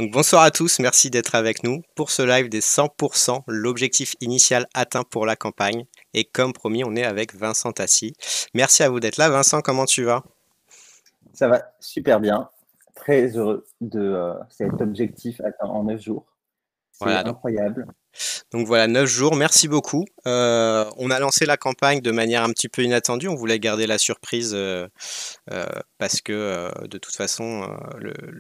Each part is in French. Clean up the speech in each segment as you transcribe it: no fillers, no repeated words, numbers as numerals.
Donc bonsoir à tous, merci d'être avec nous pour ce live des 100%, l'objectif initial atteint pour la campagne. Et comme promis, on est avec Vincent Tassi. Merci à vous d'être là. Vincent, comment tu vas? Ça va super bien. Très heureux de cet objectif atteint en 9 jours. C'est Voilà, incroyable. donc voilà, 9 jours, merci beaucoup. On a lancé la campagne de manière un petit peu inattendue, on voulait garder la surprise parce que de toute façon,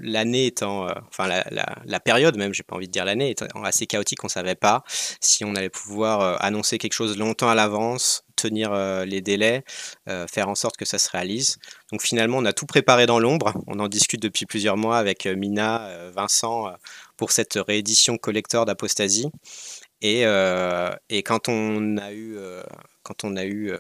l'année étant, enfin la période même, j'ai pas envie de dire l'année, étant assez chaotique, on savait pas si on allait pouvoir annoncer quelque chose longtemps à l'avance, tenir les délais, faire en sorte que ça se réalise. Donc finalement, on a tout préparé dans l'ombre. On en discute depuis plusieurs mois avec Mina, Vincent, pour cette réédition collector d'Apostasie. Et quand on a eu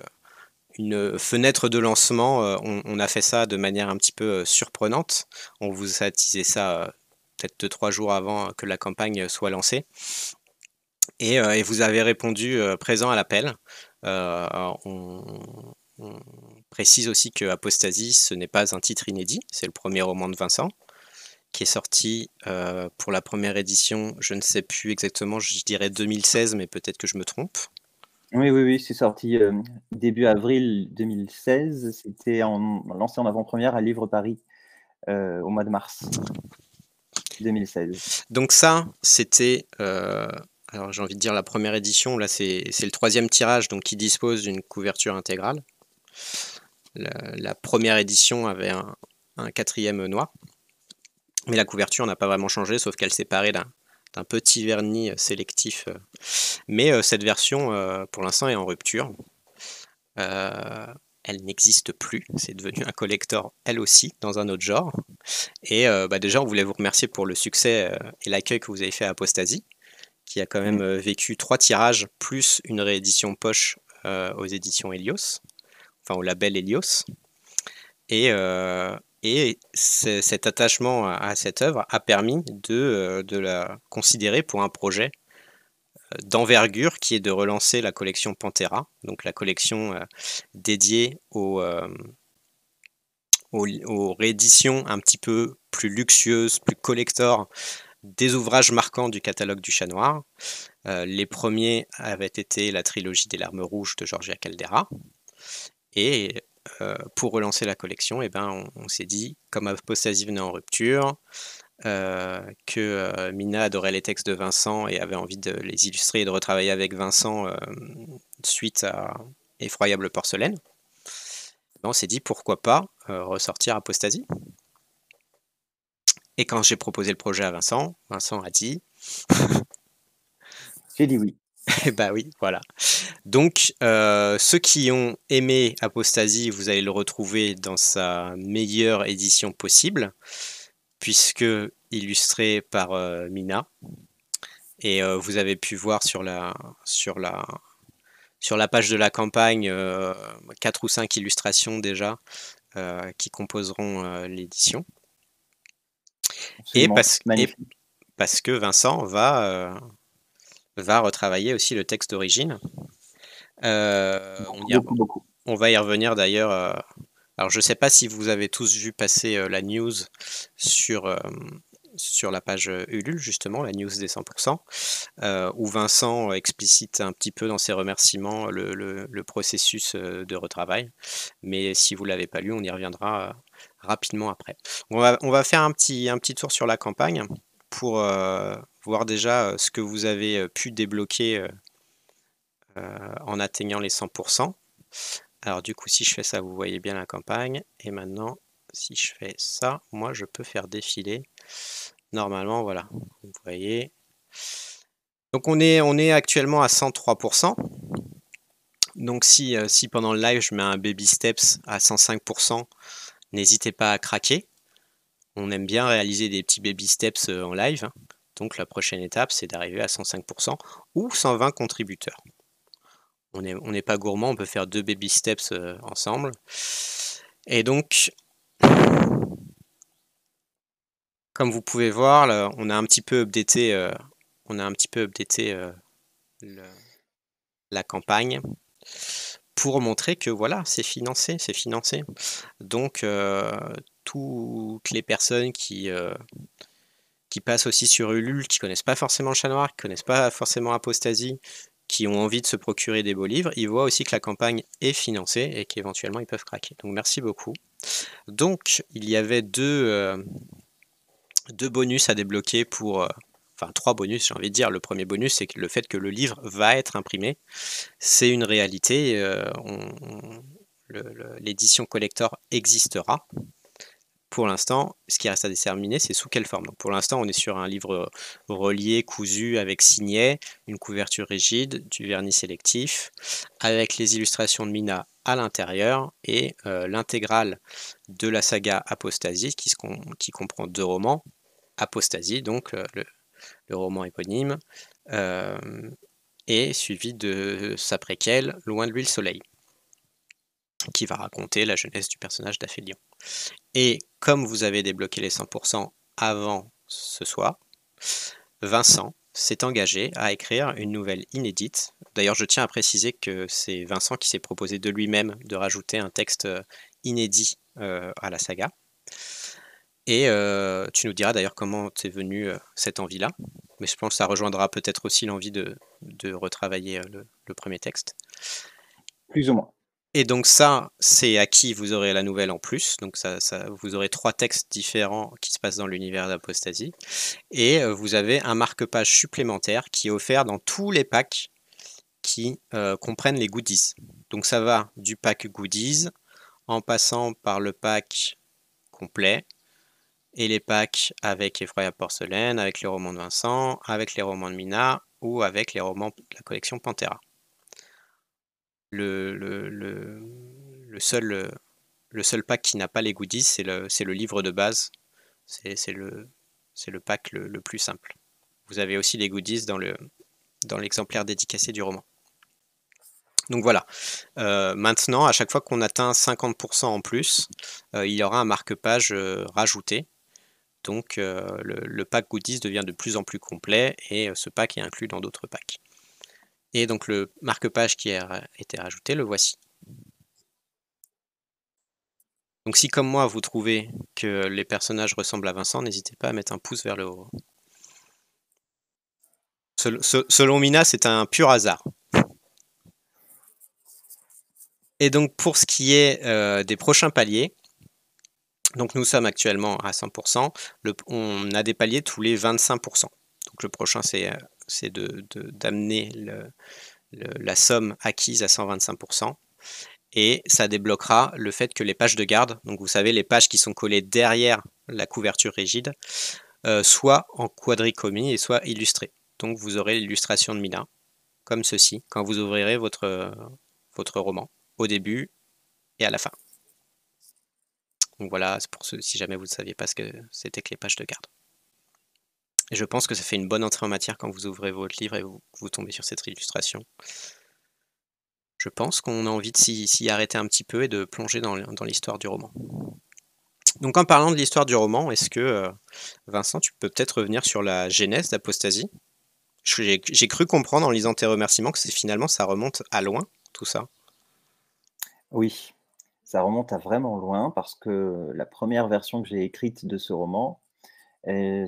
une fenêtre de lancement, on a fait ça de manière un petit peu surprenante. On vous a teasé ça peut-être 2-3 jours avant que la campagne soit lancée. Et vous avez répondu présent à l'appel. On précise aussi que Apostasie, ce n'est pas un titre inédit, c'est le premier roman de Vincent, qui est sorti pour la première édition, je ne sais plus exactement, je dirais 2016, mais peut-être que je me trompe. Oui, c'est sorti début avril 2016. C'était lancé en avant-première à Livre Paris au mois de mars 2016. Donc ça, c'était, alors j'ai envie de dire la première édition, là c'est le troisième tirage, donc qui dispose d'une couverture intégrale. La première édition avait un quatrième noir, mais la couverture n'a pas vraiment changé, sauf qu'elle séparait d'un petit vernis sélectif. Mais cette version, pour l'instant, est en rupture. Elle n'existe plus, c'est devenu un collector elle aussi, dans un autre genre. Et déjà, on voulait vous remercier pour le succès et l'accueil que vous avez fait à Apostasie, qui a quand même vécu 3 tirages, plus une réédition poche aux éditions Helios, enfin au label Helios. Et cet attachement à cette œuvre a permis de la considérer pour un projet d'envergure qui est de relancer la collection Pantera, donc la collection dédiée aux rééditions un petit peu plus luxueuses, plus collector des ouvrages marquants du catalogue du Chat Noir. Les premiers avaient été la trilogie des Larmes Rouges de Georgia Caldera. Et pour relancer la collection, on s'est dit, comme Apostasie venait en rupture, que Mina adorait les textes de Vincent et avait envie de les illustrer et de retravailler avec Vincent suite à Effroyable Porcelaine, on s'est dit pourquoi pas ressortir Apostasie. Et quand j'ai proposé le projet à Vincent, Vincent a dit J'ai dit oui. eh bah oui, voilà. Donc, ceux qui ont aimé Apostasie, vous allez le retrouver dans sa meilleure édition possible, puisque illustré par Mina. Et vous avez pu voir sur la page de la campagne 4 ou 5 illustrations déjà qui composeront l'édition. Et Absolument magnifique. parce que Vincent va retravailler aussi le texte d'origine. Beaucoup. On va y revenir d'ailleurs. Alors je ne sais pas si vous avez tous vu passer la news sur la page Ulule, justement, la news des 100%, où Vincent explicite un petit peu dans ses remerciements le processus de retravail. Mais si vous ne l'avez pas lu, on y reviendra rapidement après. On va faire un petit tour sur la campagne pour voir déjà ce que vous avez pu débloquer en atteignant les 100%. Alors du coup, si je fais ça, vous voyez bien la campagne. Et maintenant, si je fais ça, moi, je peux faire défiler. Normalement, voilà, vous voyez. Donc on est actuellement à 103%. Donc si pendant le live, je mets un baby steps à 105%, n'hésitez pas à craquer. On aime bien réaliser des petits baby steps en live. Donc la prochaine étape, c'est d'arriver à 105% ou 120 contributeurs. On n'est pas gourmand, on peut faire 2 baby steps ensemble. Et donc, comme vous pouvez voir, là, on a un petit peu updaté, la campagne pour montrer que voilà, c'est financé, c'est financé. Donc, toutes les personnes qui passent aussi sur Ulule, qui connaissent pas forcément le Chat Noir, qui connaissent pas forcément Apostasie, qui ont envie de se procurer des beaux livres, ils voient aussi que la campagne est financée et qu'éventuellement ils peuvent craquer. Donc merci beaucoup. Donc il y avait deux bonus à débloquer pour... Enfin, 3 bonus, j'ai envie de dire. Le premier bonus, c'est le fait que le livre va être imprimé. C'est une réalité. L'édition collector existera. Pour l'instant, ce qui reste à déterminer, c'est sous quelle forme. Donc pour l'instant, on est sur un livre relié, cousu, avec signet, une couverture rigide, du vernis sélectif, avec les illustrations de Mina à l'intérieur et l'intégrale de la saga Apostasie, qui comprend 2 romans. Apostasie, donc le roman éponyme, et suivi de sa préquelle, Loin de lui le soleil, qui va raconter la jeunesse du personnage d'Aphélion. Et comme vous avez débloqué les 100% avant ce soir, Vincent s'est engagé à écrire une nouvelle inédite. D'ailleurs, je tiens à préciser que c'est Vincent qui s'est proposé de lui-même de rajouter un texte inédit à la saga. Et tu nous diras d'ailleurs comment t'es venu cette envie-là. Mais je pense que ça rejoindra peut-être aussi l'envie de retravailler le premier texte. Plus ou moins. Et donc ça, c'est à qui vous aurez la nouvelle en plus. Donc vous aurez 3 textes différents qui se passent dans l'univers d'Apostasie. Et vous avez un marque-page supplémentaire qui est offert dans tous les packs qui comprennent les goodies. Donc ça va du pack goodies en passant par le pack complet et les packs avec Effroyable Porcelaine, avec les romans de Vincent, avec les romans de Mina ou avec les romans de la collection Pantera. Le seul pack qui n'a pas les goodies, c'est le livre de base. C'est le pack le plus simple. Vous avez aussi les goodies dans l'exemplaire dédicacé du roman. Donc voilà. Maintenant, à chaque fois qu'on atteint 50% en plus, il y aura un marque-page rajouté. Donc le pack goodies devient de plus en plus complet et ce pack est inclus dans d'autres packs. Et donc le marque-page qui a été rajouté, le voici. Donc si comme moi vous trouvez que les personnages ressemblent à Vincent, n'hésitez pas à mettre un pouce vers le haut. Selon Mina, c'est un pur hasard. Et donc pour ce qui est des prochains paliers, donc nous sommes actuellement à 100%, on a des paliers tous les 25%. Donc le prochain c'est d'amener la somme acquise à 125%. Et ça débloquera le fait que les pages de garde, donc vous savez les pages qui sont collées derrière la couverture rigide, soient en quadricomie et soient illustrées. Donc vous aurez l'illustration de Mina, comme ceci, quand vous ouvrirez votre roman, au début et à la fin. Donc voilà, c'est pour ceux, si jamais vous ne saviez pas ce que c'était que les pages de garde. Et je pense que ça fait une bonne entrée en matière quand vous ouvrez votre livre et vous tombez sur cette illustration. Je pense qu'on a envie de s'y arrêter un petit peu et de plonger dans l'histoire du roman. Donc en parlant de l'histoire du roman, est-ce que, Vincent, tu peux peut-être revenir sur la genèse d'Apostasie? J'ai cru comprendre en lisant tes remerciements que finalement ça remonte à loin, tout ça. Oui, ça remonte à vraiment loin parce que la première version que j'ai écrite de ce roman,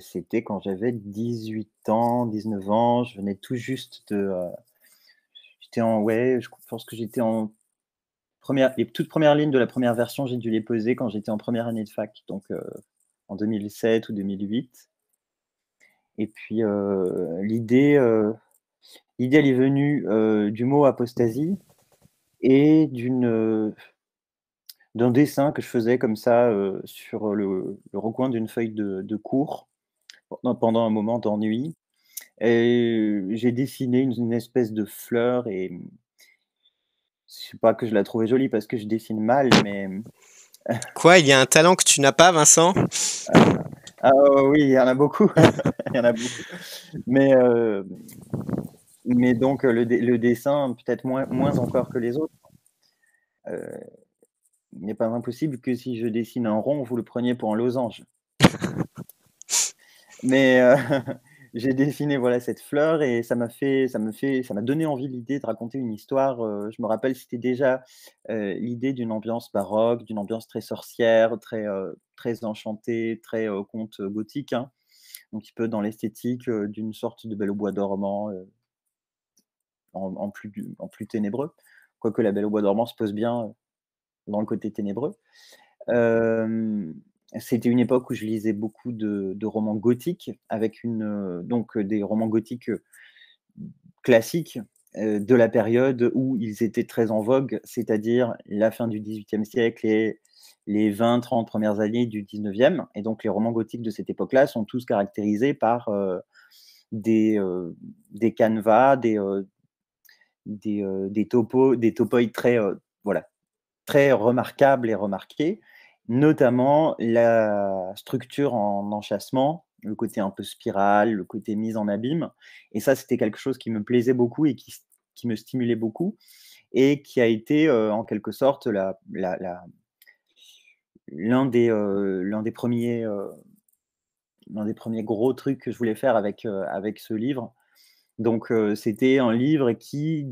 c'était quand j'avais 18 ans, 19 ans. Je venais tout juste de, je pense que j'étais en les toutes premières lignes de la première version, j'ai dû les poser quand j'étais en première année de fac, donc en 2007 ou 2008. Et puis l'idée elle est venue du mot apostasie et d'un dessin que je faisais comme ça sur le recoin d'une feuille de cours pendant un moment d'ennui. Et j'ai dessiné une espèce de fleur et c'est pas que je la trouvais jolie parce que je dessine mal, mais Quoi, il y a un talent que tu n'as pas, Vincent? ah oui, il y en a beaucoup, il y en a beaucoup. Mais donc le dessin peut-être moins encore que les autres. Il n'est pas impossible que si je dessine un rond, vous le preniez pour un losange. Mais j'ai dessiné, voilà, cette fleur et ça m'a donné envie l'idée de raconter une histoire, je me rappelle, c'était déjà, l'idée d'une ambiance baroque, d'une ambiance très sorcière, très enchantée, très, conte gothique, hein. un petit peu dans l'esthétique, d'une sorte de Belle au bois dormant, en plus ténébreux. Quoique la Belle au bois dormant se pose bien, dans le côté ténébreux. Hem, C'était une époque où je lisais beaucoup de romans gothiques avec des romans gothiques, classiques, de la période où ils étaient très en vogue, c'est-à-dire la fin du XVIIIe siècle et les 20-30 premières années du XIXe. Et donc les romans gothiques de cette époque-là sont tous caractérisés par, des, des canevas, des topoïs très, voilà, très remarquables et remarqués, notamment la structure en enchâssement, le côté un peu spirale, le côté mise en abîme. Et ça, c'était quelque chose qui me plaisait beaucoup et qui me stimulait beaucoup et qui a été, en quelque sorte l'un des premiers, l'un des premiers gros trucs que je voulais faire avec ce livre. Donc, c'était un livre qui,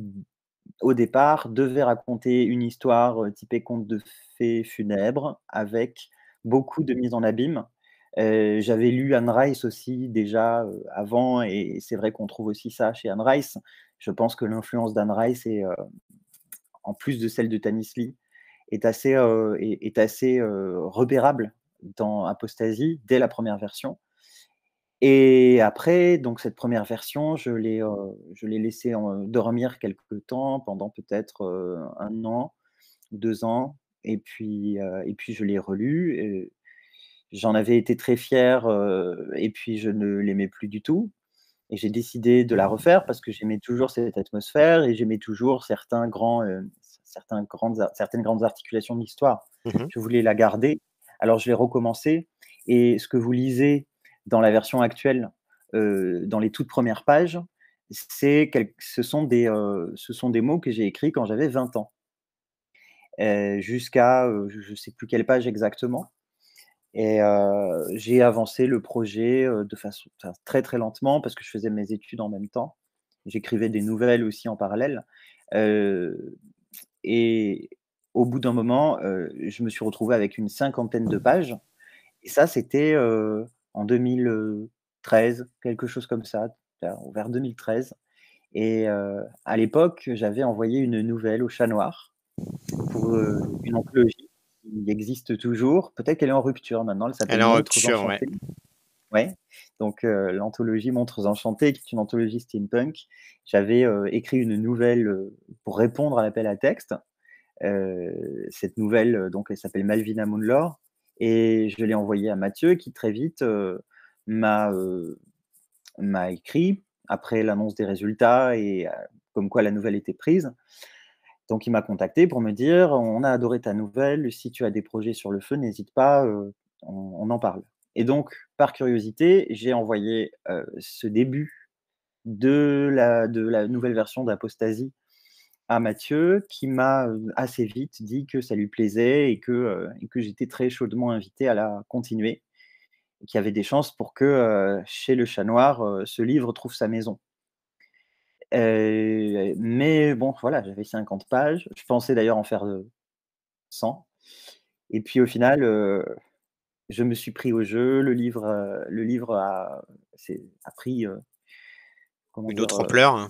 au départ, devait raconter une histoire, typée conte de fées funèbres, avec beaucoup de mise en abîme. J'avais lu Anne Rice aussi déjà, avant, et c'est vrai qu'on trouve aussi ça chez Anne Rice. Je pense que l'influence d'Anne Rice en plus de celle de Tanis Lee, est assez, repérable dans Apostasie dès la première version. Et après, donc cette première version, je l'ai laissée dormir quelque temps, pendant peut-être, 1 an, 2 ans, et puis je l'ai relue et j'en avais été très fier, et puis je ne l'aimais plus du tout et j'ai décidé de la refaire parce que j'aimais toujours cette atmosphère et j'aimais toujours certaines grandes articulations de l'histoire. Mmh. Je voulais la garder, alors je l'ai recommencé et ce que vous lisez dans la version actuelle, dans les toutes premières pages, ce sont des mots que j'ai écrits quand j'avais 20 ans, jusqu'à, je ne sais plus quelle page exactement. Et j'ai avancé le projet, de façon enfin très, très lentement parce que je faisais mes études en même temps. J'écrivais des nouvelles aussi en parallèle, heu et au bout d'un moment, je me suis retrouvé avec une cinquantaine de pages et ça, c'était, en 2013, quelque chose comme ça, vers 2013. Et à l'époque, j'avais envoyé une nouvelle au Chat Noir pour, une anthologie qui existe toujours. Peut-être qu'elle est en rupture maintenant, elle Elle s'appelle est en Montres rupture, ouais. enchantées. Ouais, donc l'anthologie Montres enchantées, qui est une anthologie steampunk. J'avais, écrit une nouvelle, pour répondre à l'appel à texte. Cette nouvelle, donc elle s'appelle Malvina Moonlore et je l'ai envoyée à Mathieu qui très vite, m'a, heu, m'a écrit après l'annonce des résultats et comme quoi la nouvelle était prise. Donc il m'a contacté pour me dire: «On a adoré ta nouvelle, si tu as des projets sur le feu, n'hésite pas, on en parle». Et donc par curiosité, j'ai envoyé, ce début de la nouvelle version d'Apostasie à Mathieu qui m'a, assez vite dit que ça lui plaisait et que j'étais très chaudement invité à la continuer et qu'il y avait des chances pour que, chez Le Chat Noir, ce livre trouve sa maison. Mais bon, voilà, j'avais 50 pages. Je pensais d'ailleurs en faire, 100 et puis au final, je me suis pris au jeu. Le livre a pris, comment Une dire? autre ampleur, hein.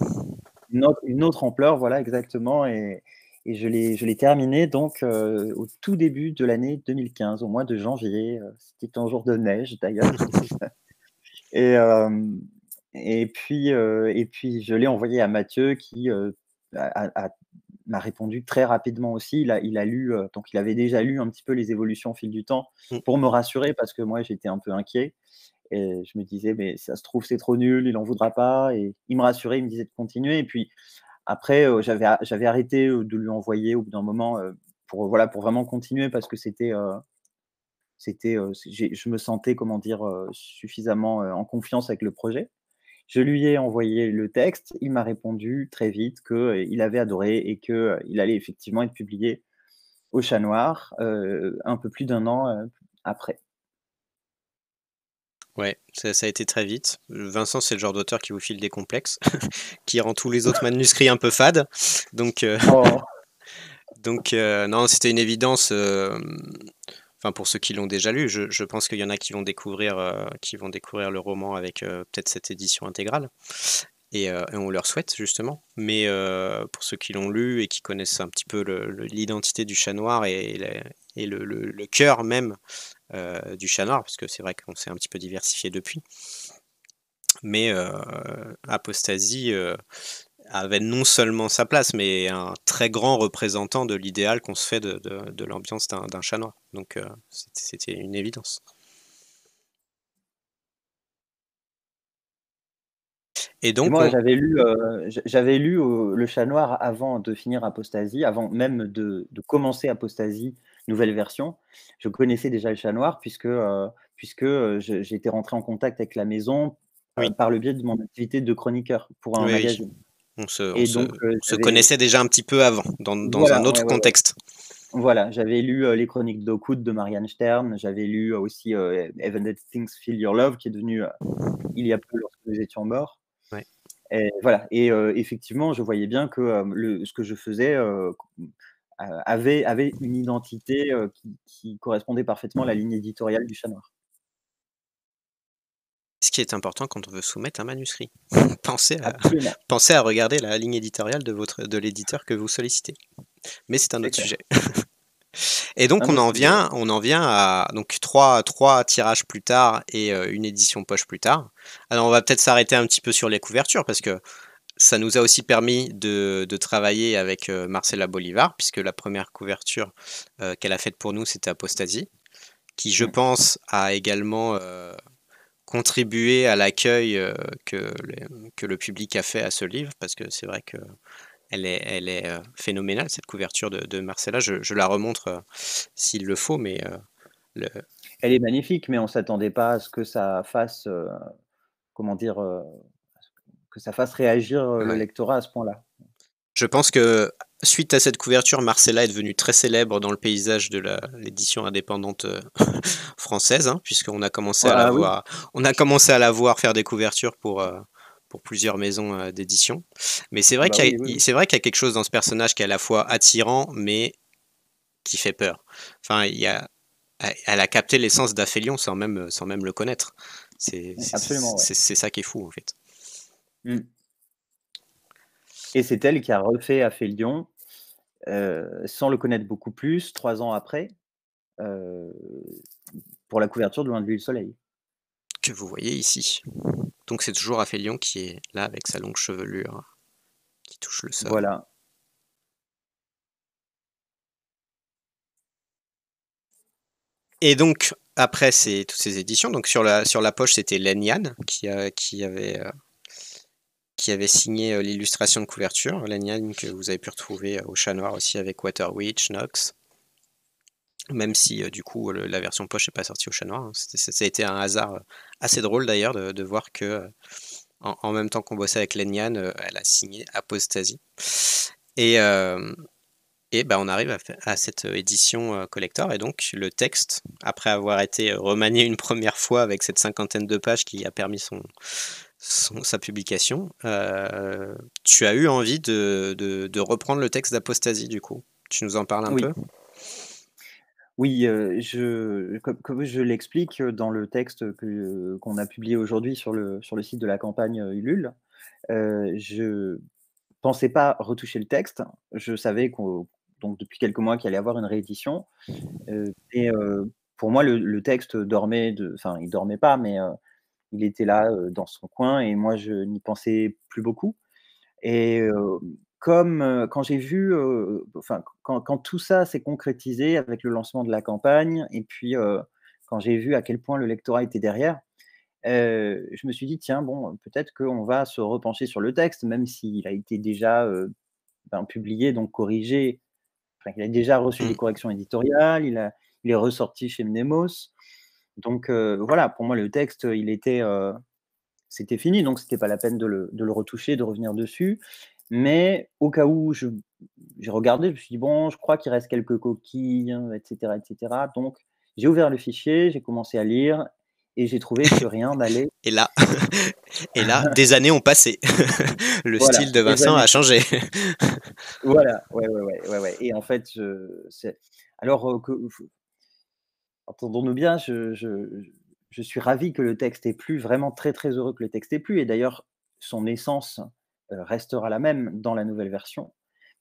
Une autre ampleur, voilà, exactement. Et je l'ai terminé donc, au tout début de l'année 2015, au mois de janvier, c'était un jour de neige d'ailleurs. Et hem et puis je l'ai envoyé à Mathieu qui, m'a répondu très rapidement aussi. Il a lu, donc il avait déjà lu un petit peu les évolutions au fil du temps Mmh. pour me rassurer parce que moi j'étais un peu inquiet et je me disais: «Mais ça se trouve c'est trop nul, il en voudra pas», et il me rassurait, il me disait de continuer. Et puis après, j'avais arrêté, de lui envoyer au bout d'un moment, pour, voilà, pour vraiment continuer parce que je me sentais, comment dire, suffisamment, en confiance avec le projet. Je lui ai envoyé le texte, il m'a répondu très vite que, il avait adoré et que, il allait effectivement être publié au Chat Noir, un peu plus d'un an, après. Ouais, ça a été très vite. Vincent, c'est le genre d'auteur qui vous file des complexes, qui rend tous les autres manuscrits un peu fades. Donc Oh! non, c'était une évidence, enfin pour ceux qui l'ont déjà lu, je pense qu'il y en a qui vont découvrir le roman avec peut-être cette édition intégrale. Et on leur souhaite justement. Mais pour ceux qui l'ont lu et qui connaissent un petit peu l'identité du chat noir et le cœur même du chat noir, parce que c'est vrai qu'on s'est un petit peu diversifié depuis. Mais Apostasie avait non seulement sa place, mais un très grand représentant de l'idéal qu'on se fait de l'ambiance d'un chat noir. Donc c'était une évidence. Et Et donc moi, j'avais lu Le Chat Noir avant de finir Apostasie, avant même de commencer Apostasie, nouvelle version. Je connaissais déjà Le Chat Noir puisque j'étais rentré en contact avec la maison, oui, par le biais de mon activité de chroniqueur pour un oui, oui. magazine. On se, on Et se, donc, on se j'avais connaissait déjà un petit peu avant, dans un voilà, ouais, autre ouais, ouais. contexte. Voilà, j'avais lu, Les Chroniques d'Okhud de Marianne Stern, j'avais lu aussi, Even Dead Things Feel Your Love qui est devenu, Il y a peu lorsque nous étions morts. Ouais. Et voilà, et effectivement, je voyais bien que, ce que je faisais, avait une identité, qui correspondait parfaitement à la ligne éditoriale du Chat Noir. Ce qui est important quand on veut soumettre un manuscrit. Pensez à, Absolument, pensez à regarder la ligne éditoriale de l'éditeur que vous sollicitez. Mais c'est un c'est autre clair. sujet. Et donc Un autre sujet, ouais. on en vient à donc trois tirages plus tard et une édition poche plus tard. Alors on va peut-être s'arrêter un petit peu sur les couvertures parce que ça nous a aussi permis de travailler avec Marcela Bolivar, puisque la première couverture qu'elle a faite pour nous, c'était Apostasie, qui, je Mmh. pense, a également contribué à l'accueil que le public a fait à ce livre, parce que c'est vrai que elle est phénoménale, cette couverture de Marcella. Je la remontre s'il le faut, mais le, Elle est magnifique, mais on s'attendait pas à ce que ça fasse, comment dire? Que ça fasse réagir, le ouais. lectorat à ce point-là. Je pense que suite à cette couverture, Marcella est devenue très célèbre dans le paysage de l'édition indépendante française, hein, puisqu'on a commencé Oh, à la ah oui, voir, on a commencé à la voir faire des couvertures pour plusieurs maisons d'édition. Mais ah bah oui, oui, oui. c'est vrai qu'il y a quelque chose dans ce personnage qui est à la fois attirant, mais qui fait peur. Enfin, elle a capté l'essence d'Aphélion sans même le connaître. Absolument, ouais. C'est ça qui est fou, en fait. Mmh. Et c'est elle qui a refait Aphélion, sans le connaître beaucoup plus, 3 ans après, heu, pour la couverture de Loin de lui le soleil. Que vous voyez ici. Donc c'est toujours Aphélion qui est là avec sa longue chevelure qui touche le sol. Voilà. Et donc après toutes ces éditions, donc sur la poche c'était Len Yan qui avait signé l'illustration de couverture. Len Yan que vous avez pu retrouver au Chat Noir aussi avec Water Witch, Nox. Même si du coup la version poche n'est pas sortie au Chat Noir. Hein. Ça a été un hasard assez drôle d'ailleurs de voir que en même temps qu'on bossait avec Len Yan, elle a signé Apostasie. Et, ben on arrive à cette édition collector et donc le texte, après avoir été remanié une première fois avec cette cinquantaine de pages qui a permis sa publication, tu as eu envie de reprendre le texte d'Apostasie du coup. Tu nous en parles un Oui, peu? oui, comme je l'explique, dans le texte qu'on a publié aujourd'hui sur le site de la campagne, Ulule, je pensais pas retoucher le texte. Je savais donc depuis quelques mois qu'il allait y avoir une réédition, et pour moi le texte dormait enfin il dormait pas, mais il était là, dans son coin et moi je n'y pensais plus beaucoup. Et comme, quand j'ai vu, enfin, quand tout ça s'est concrétisé avec le lancement de la campagne et puis, quand j'ai vu à quel point le lectorat était derrière, je me suis dit: «Tiens, bon, peut-être qu'on va se repencher sur le texte», même s'il a été déjà, publié, donc corrigé. Enfin, il a déjà reçu des Mmh. corrections éditoriales, il est ressorti chez Mnemos. Donc voilà, pour moi, le texte, c'était fini, donc c'était pas la peine de le retoucher, de revenir dessus. Mais au cas où, j'ai regardé, je me suis dit: «Bon, je crois qu'il reste quelques coquilles, hein, et cetera, et cetera». Donc j'ai ouvert le fichier, j'ai commencé à lire et j'ai trouvé que rien n'allait. Et là, et là, des années ont passé. Le Voilà, style de des Vincent années a changé. voilà, ouais, ouais, ouais, ouais, ouais, et en fait, c'est alors, que entendons-nous bien, je suis ravi que le texte ait plu, vraiment très, très heureux que le texte ait plu et d'ailleurs son essence, restera la même dans la nouvelle version.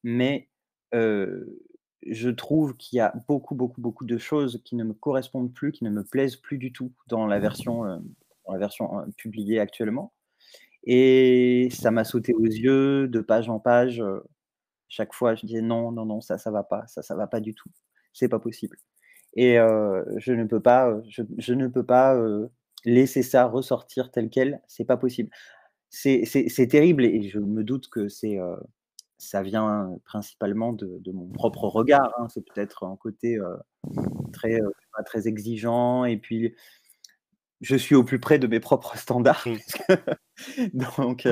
Mais, heu, je trouve qu'il y a beaucoup, beaucoup, beaucoup de choses qui ne me correspondent plus, qui ne me plaisent plus du tout dans la version, publiée actuellement et ça m'a sauté aux yeux de page en page, chaque fois je disais: «Non, non, non, ça va pas, ça va pas du tout, c'est pas possible». Et je ne peux pas, laisser ça ressortir tel quel, c'est pas possible. C'est terrible et je me doute que ça vient principalement de mon propre regard, hein. C'est peut-être un côté, très, je sais pas, très exigeant et puis je suis au plus près de mes propres standards Mmh. puisque donc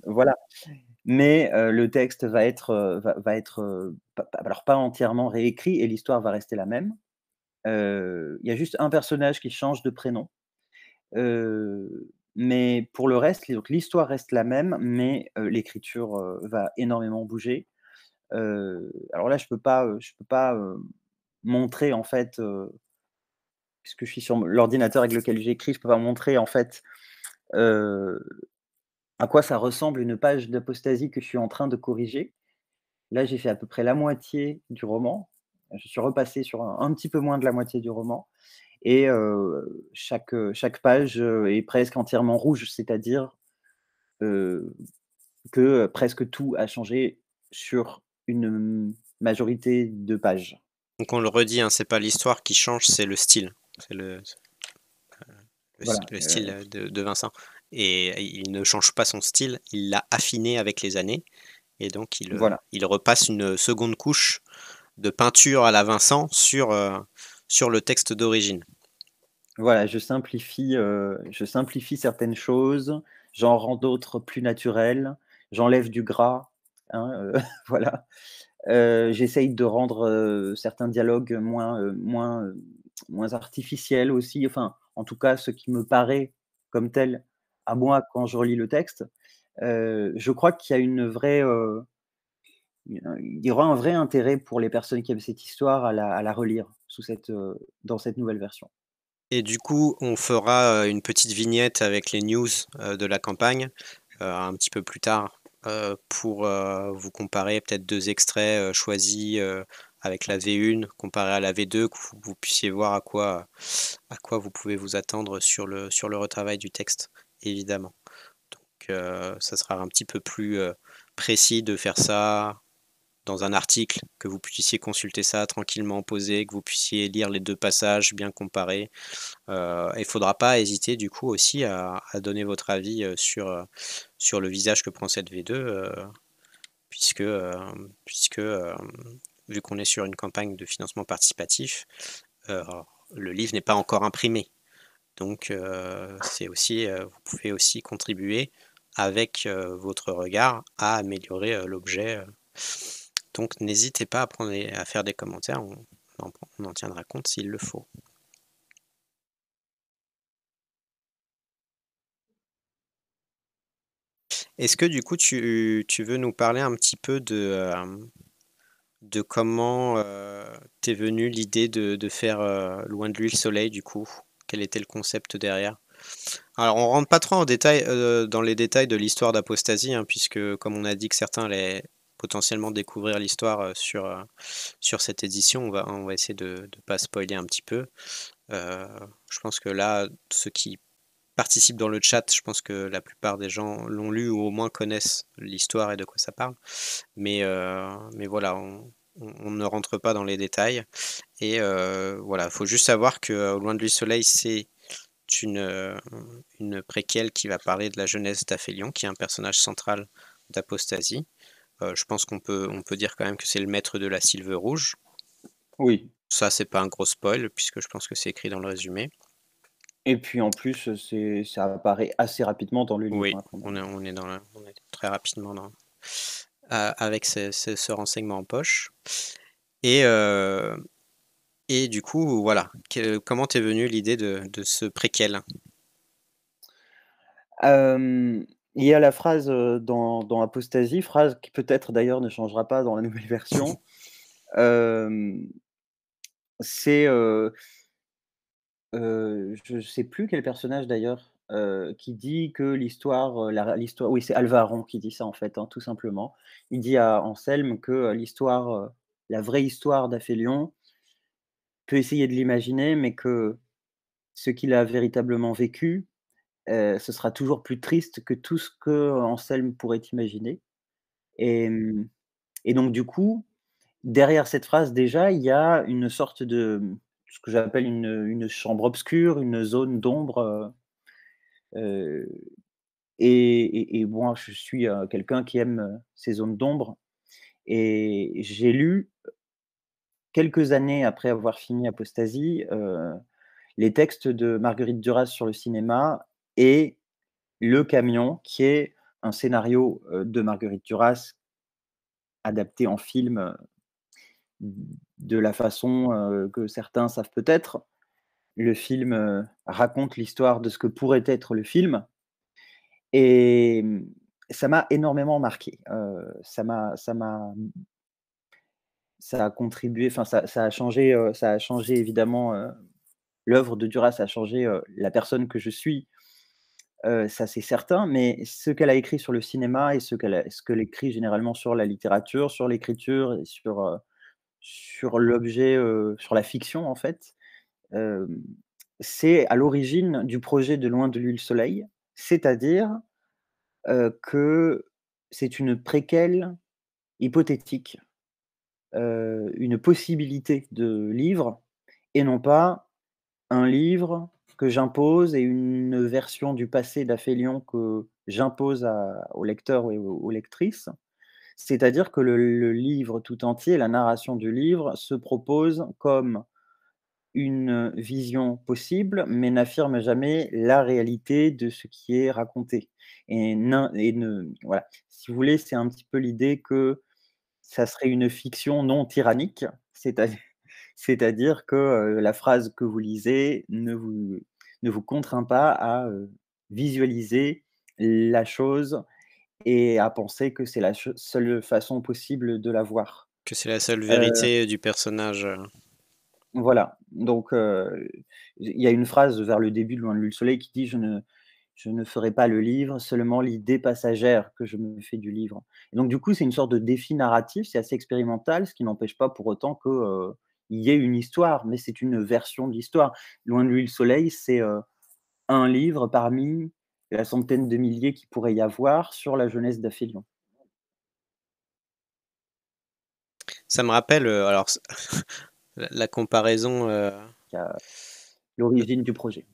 voilà. Mais le texte va être, pas alors pas entièrement réécrit et l'histoire va rester la même. Il y a juste un personnage qui change de prénom, mais pour le reste, donc l'histoire reste la même, mais l'écriture, va énormément bouger. Alors là, je peux pas, montrer en fait, puisque je suis sur l'ordinateur avec lequel j'écris, je peux pas montrer en fait, heu, à quoi ça ressemble une page d'apostasie que je suis en train de corriger. Là, j'ai fait à peu près la moitié du roman. Je suis repassé sur un petit peu moins de la moitié du roman et chaque page, est presque entièrement rouge, c'est-à-dire, heu, que presque tout a changé sur une majorité de pages. Donc on le redit, hein, c'est pas l'histoire qui change, c'est le style. C'est Voilà, le style, de Vincent et il ne change pas son style, il l'a affiné avec les années et donc voilà, il repasse une seconde couche de peinture à la Vincent sur le texte d'origine. voilà, je simplifie certaines choses, j'en rends d'autres plus naturelles, j'enlève du gras, hein, voilà. J'essaye de rendre, certains dialogues moins artificiels aussi, enfin, en tout cas, ce qui me paraît comme tel à moi quand je relis le texte. Je crois qu'il y a une vraie, il y aura un vrai intérêt pour les personnes qui aiment cette histoire à la relire sous cette, dans cette nouvelle version. Et du coup, on fera, une petite vignette avec les news, de la campagne, un petit peu plus tard, pour, vous comparer peut-être 2 extraits, choisis, avec la V1 comparé à la V2, que vous puissiez voir à quoi vous pouvez vous attendre sur le retravail du texte, évidemment. Donc, ça sera un petit peu plus, précis de faire ça dans un article, que vous puissiez consulter ça tranquillement posé, que vous puissiez lire les 2 passages, bien comparer. Il faudra pas hésiter du coup aussi à donner votre avis, sur le visage que prend cette V2, puisque, puisque, vu qu'on est sur une campagne de financement participatif, heu, le livre n'est pas encore imprimé. Donc c'est aussi, vous pouvez aussi contribuer avec, votre regard à améliorer, l'objet, donc n'hésitez pas à faire des commentaires, on en tiendra compte s'il le faut. Est-ce que du coup tu veux nous parler un petit peu de comment, t'es venue l'idée de faire, Loin de lui le soleil du coup? Quel était le concept derrière? Alors on rentre pas trop en détail, dans les détails de l'histoire d'Apostasie, hein, puisque comme on a dit que certains allaient potentiellement découvrir l'histoire, sur cette édition, on va essayer de pas spoiler un petit peu. Heu, je pense que là, ceux qui participent dans le chat, je pense que la plupart des gens l'ont lu ou au moins connaissent l'histoire et de quoi ça parle. Mais voilà, on ne rentre pas dans les détails et voilà, il faut juste savoir que, Loin de lui soleil, c'est une préquelle qui va parler de la jeunesse d'Aphélion, qui est un personnage central d'Apostasie. Je pense qu'on peut dire quand même que c'est le maître de la Sylve rouge. Oui Ça, c'est pas un gros spoil puisque je pense que c'est écrit dans le résumé. et puis en plus, ça apparaît assez rapidement dans le livre, Oui, hein, quand même. on est très rapidement avec ce renseignement en poche et du coup, voilà, comment t'es venue l'idée de ce préquel? Il y a la phrase, dans Apostasie, phrase qui peut-être d'ailleurs ne changera pas dans la nouvelle version. Hem, c'est, Je sais plus quel personnage d'ailleurs, qui dit que l'histoire, l'histoire oui, c'est Alvaron qui dit ça en fait, hein, tout simplement. Il dit à Anselme que, l'histoire, la vraie histoire d'Aphélion peut essayer de l'imaginer, mais que ce qu'il a véritablement vécu, ce sera toujours plus triste que tout ce que Anselme pourrait imaginer et et donc du coup, derrière cette phrase déjà, il y a une sorte de, ce que j'appelle une chambre obscure, une zone d'ombre, heu et moi je suis, quelqu'un qui aime, ces zones d'ombre et j'ai lu, quelques années après avoir fini Apostasie, les textes de Marguerite Duras sur le cinéma et Le Camion, qui est un scénario, de Marguerite Duras adapté en film, de la façon, que certains savent peut-être. Le film, raconte l'histoire de ce que pourrait être le film et ça m'a énormément marqué. Ça a contribué, enfin ça a changé évidemment, l'œuvre de Duras a changé, la personne que je suis, ça c'est certain, mais ce qu'elle a écrit sur le cinéma et ce qu'elle écrit généralement sur la littérature, sur l'écriture et sur l'objet, sur la fiction en fait, hem, c'est à l'origine du projet de Loin de lui le soleil. C'est-à-dire, que c'est une préquelle hypothétique, une possibilité de livre et non pas un livre que j'impose et une version du passé d'Aphélion que j'impose au lecteur et aux lectrices. C'est-à-dire que le livre tout entier, la narration du livre se propose comme une vision possible, mais n'affirme jamais la réalité de ce qui est raconté et n'in et ne voilà. Si vous voulez, c'est un petit peu l'idée que ça serait une fiction non tyrannique, c'est-à-dire que, la phrase que vous lisez ne vous contraint pas à, visualiser la chose et à penser que c'est la seule façon possible de la voir. Que c'est la seule Heu, vérité du personnage, voilà, donc il y a une phrase vers le début de Loin de lui le soleil qui dit: Je ne ferai pas le livre, seulement l'idée passagère que je me fais du livre». Et donc du coup, c'est une sorte de défi narratif, c'est assez expérimental, ce qui n'empêche pas pour autant que, il y ait une histoire, mais c'est une version de l'histoire. Loin de lui le soleil, c'est, un livre parmi la centaine de milliers qu'il pourrait y avoir sur la jeunesse d'Aphélion, ça me rappelle, alors c la comparaison, qui a l'origine du projet.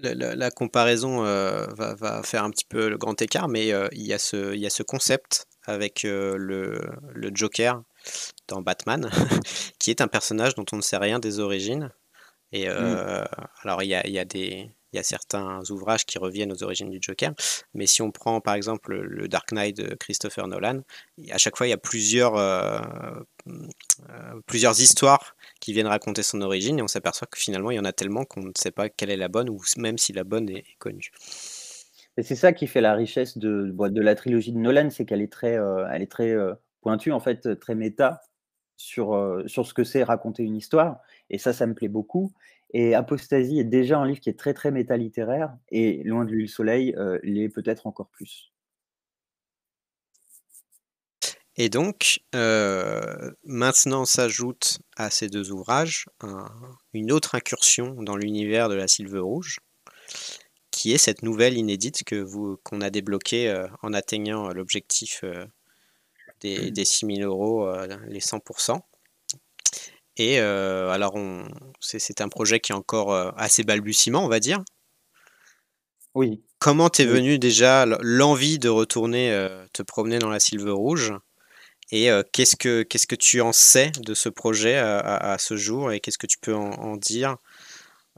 la comparaison, va faire un petit peu le grand écart, mais il y a ce concept avec, le Joker dans Batman, qui est un personnage dont on ne sait rien des origines et Mmh. alors il y a certains ouvrages qui reviennent aux origines du Joker, mais si on prend par exemple le Dark Knight de Christopher Nolan, à chaque fois il y a plusieurs histoires qui viennent raconter son origine et on s'aperçoit que finalement il y en a tellement qu'on ne sait pas quelle est la bonne ou même si la bonne est connue. Et c'est ça qui fait la richesse de la trilogie de Nolan, c'est qu'elle est elle est très, pointue en fait, très méta sur ce que c'est raconter une histoire et ça me plaît beaucoup et Apostasie est déjà un livre qui est très, très métalittéraire et Loin de lui le soleil, l'est peut-être encore plus. Et donc, maintenant s'ajoute à ces 2 ouvrages une autre incursion dans l'univers de la Sylve rouge, qui est cette nouvelle inédite qu'on a débloquée, en atteignant, l'objectif, des 6 000 €, les 100. Et alors c'est un projet qui est encore, assez balbutiement, on va dire. Oui, Comment t'es oui. venu déjà l'envie de retourner, te promener dans la Sylve rouge? Et qu'est-ce que tu en sais de ce projet à ce jour et qu'est-ce que tu peux en dire,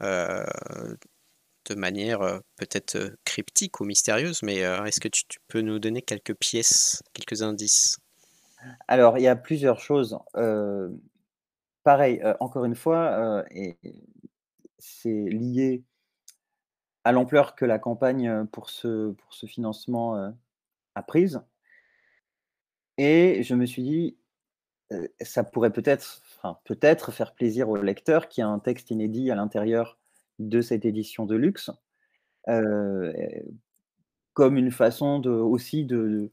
heu, de manière, peut-être, cryptique ou mystérieuse, mais est-ce que tu peux nous donner quelques pièces, quelques indices? Alors il y a plusieurs choses, pareil, encore une fois, et c'est lié à l'ampleur que la campagne, pour ce financement, a prise et je me suis dit: ça pourrait peut-être faire plaisir au lecteur qui a un texte inédit à l'intérieur de cette édition de luxe, heu, comme une façon de aussi de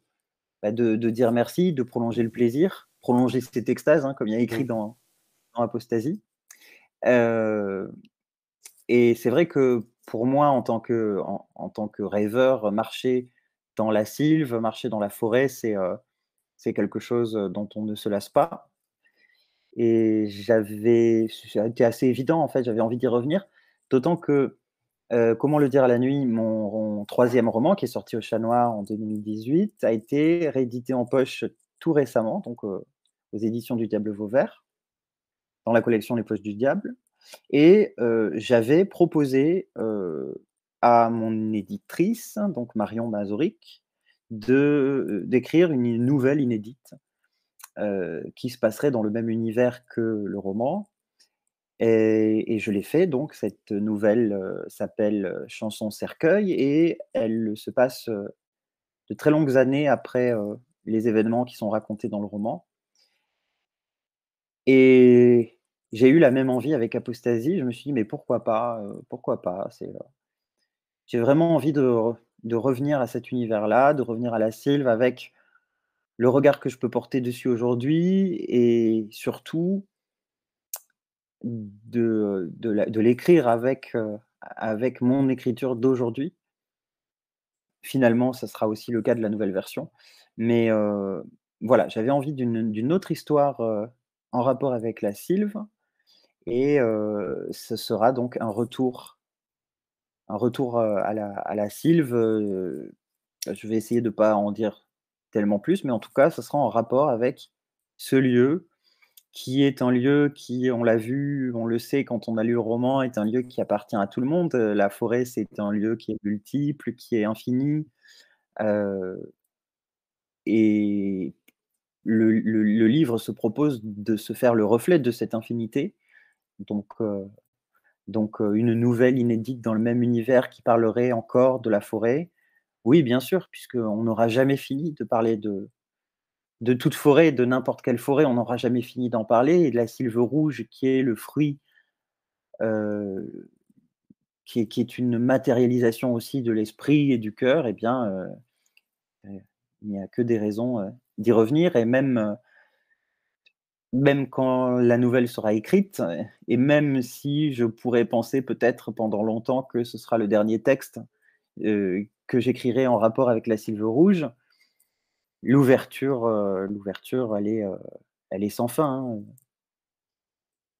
dire merci, de prolonger le plaisir, prolonger cette extase, hein, comme il y a écrit Mmh. dans Apostasie. Heu et c'est vrai que pour moi, en tant que rêveur, marcher dans la sylve, marcher dans la forêt, c'est quelque chose, dont on ne se lasse pas. Et ça a été assez évident, en fait, j'avais envie d'y revenir. D'autant que, Comment le dire à la nuit, mon 3e roman qui est sorti au Chat Noir en 2018 a été réédité en poche tout récemment, donc aux éditions du Diable Vauvert, dans la collection Les Poches du Diable. Et j'avais proposé, à mon éditrice, donc Marion Mazoric, d'écrire une nouvelle inédite, qui se passerait dans le même univers que le roman. Et je l'ai fait donc. Cette nouvelle, s'appelle, Chanson cercueil, et elle se passe, de très longues années après, les événements qui sont racontés dans le roman. Et j'ai eu la même envie avec Apostasie. Je me suis dit: «Mais pourquoi pas, pourquoi pas?» J'ai vraiment envie de revenir à cet univers-là, de revenir à la Sylve avec le regard que je peux porter dessus aujourd'hui, et surtout de l'écrire avec mon écriture d'aujourd'hui. Finalement, ça sera aussi le cas de la nouvelle version. Mais voilà, j'avais envie d'une autre histoire, en rapport avec la Sylve. Et ce sera donc un retour, à la Sylve. Je vais essayer de pas en dire tellement plus, mais en tout cas, ça sera en rapport avec ce lieu, qui est un lieu qui, on l'a vu, on le sait quand on a lu le roman, est un lieu qui appartient à tout le monde. La forêt, c'est un lieu qui est multiple, qui est infini, heu et le livre se propose de se faire le reflet de cette infinité. Donc une nouvelle inédite dans le même univers qui parlerait encore de la forêt. Oui, bien sûr, puisqu'on n'aura jamais fini de parler de toute forêt, de n'importe quelle forêt, on n'aura jamais fini d'en parler, et de la sylve rouge qui est le fruit, heu, qui est une matérialisation aussi de l'esprit et du cœur. Et bien, il n'y a que des raisons, d'y revenir. Et même quand la nouvelle sera écrite, et même si je pourrais penser peut-être pendant longtemps que ce sera le dernier texte, que j'écrirai en rapport avec la sylve rouge, l'ouverture, elle est sans fin, hein.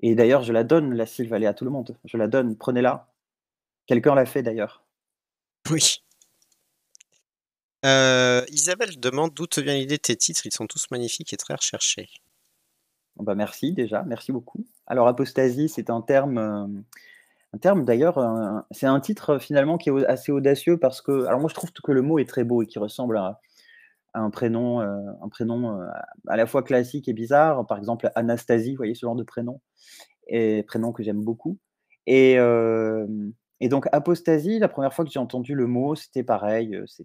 Et d'ailleurs, je la donne, la sylve, elle est à tout le monde. Je la donne, prenez-la. Quelqu'un l'a fait d'ailleurs. Oui. Isabelle demande: «D'où te vient l'idée de tes titres? Ils sont tous magnifiques et très recherchés». Bon bah, merci déjà, merci beaucoup. Alors apostasie, c'est un terme d'ailleurs, c'est un titre, finalement, qui est assez audacieux, parce que, alors moi je trouve que le mot est très beau et qui ressemble à un prénom, à la fois classique et bizarre. Par exemple, Anastasie, vous voyez, ce genre de prénom, et prénom que j'aime beaucoup. Et donc apostasie, la première fois que j'ai entendu le mot, c'était pareil, ça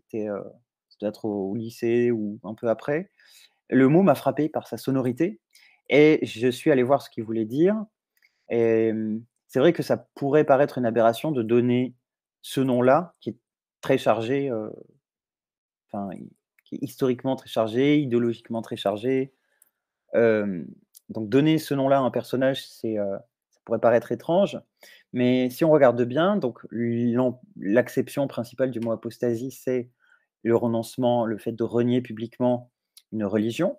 doit être au lycée ou un peu après. Le mot m'a frappé par sa sonorité, et je suis allé voir ce qu'il voulait dire. Et c'est vrai que ça pourrait paraître une aberration de donner ce nom-là, qui est très chargé, enfin, qui est historiquement très chargé, idéologiquement très chargé. Hem, donc donner ce nom-là à un personnage, ça pourrait paraître étrange. Mais si on regarde bien, donc l'acception principale du mot apostasie, c'est le renoncement, le fait de renier publiquement une religion.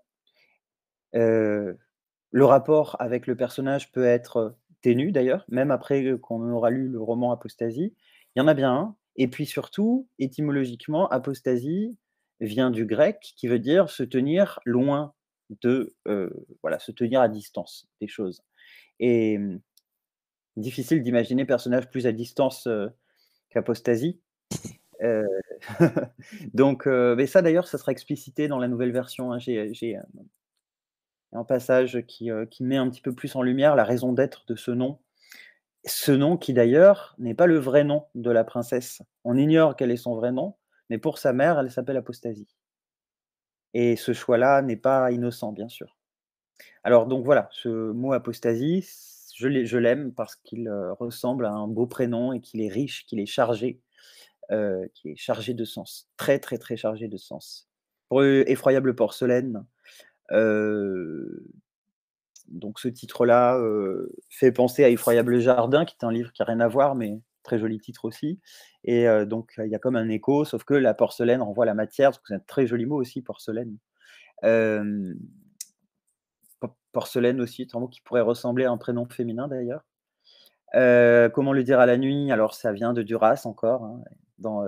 Heu, le rapport avec le personnage peut être ténu d'ailleurs, même après, qu'on aura lu le roman Apostasie. Il y en a bien un. Et puis surtout, étymologiquement, apostasie vient du grec, qui veut dire se tenir loin voilà, se tenir à distance des choses. Et difficile d'imaginer personnage plus à distance, qu'Apostasie. Heu, donc mais ça d'ailleurs, ça sera explicité dans la nouvelle version, hein. J'ai un passage qui met un petit peu plus en lumière la raison d'être de ce nom. Ce nom qui d'ailleurs n'est pas le vrai nom de la princesse. On ignore quel est son vrai nom, mais pour sa mère, elle s'appelle Apostasie. Et ce choix-là n'est pas innocent, bien sûr. Alors donc voilà, ce mot apostasie, je l'aime parce qu'il, ressemble à un beau prénom et qu'il est riche, qu'il est chargé de sens. Très, très, très chargé de sens. Pour, Effroyable porcelaine, heu, donc ce titre-là, fait penser à Effroyable jardin, qui est un livre qui a rien à voir, mais très joli titre aussi et donc il y a comme un écho, sauf que la porcelaine renvoie à la matière, parce que c'est un très joli mot aussi, porcelaine. Hem, Porcelaine aussi est un mot qui pourrait ressembler à un prénom féminin d'ailleurs. Comment le dire à la nuit? Alors ça vient de Duras encore, hein, dans,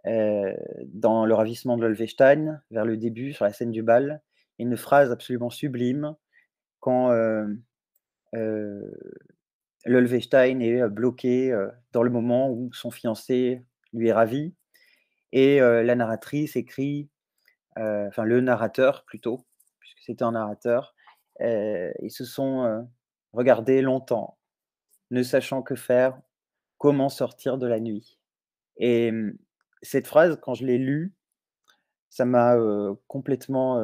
dans Le Ravissement de l'Olvestein, vers le début, sur la scène du bal, une phrase absolument sublime quand, heu, l'Olvestein est, bloqué, dans le moment où son fiancé lui est ravi et la narratrice écrit, enfin le narrateur plutôt, puisque c'était un narrateur, ils se sont, regardés longtemps, ne sachant que faire, comment sortir de la nuit et cette phrase quand je l'ai lue, ça m'a, complètement,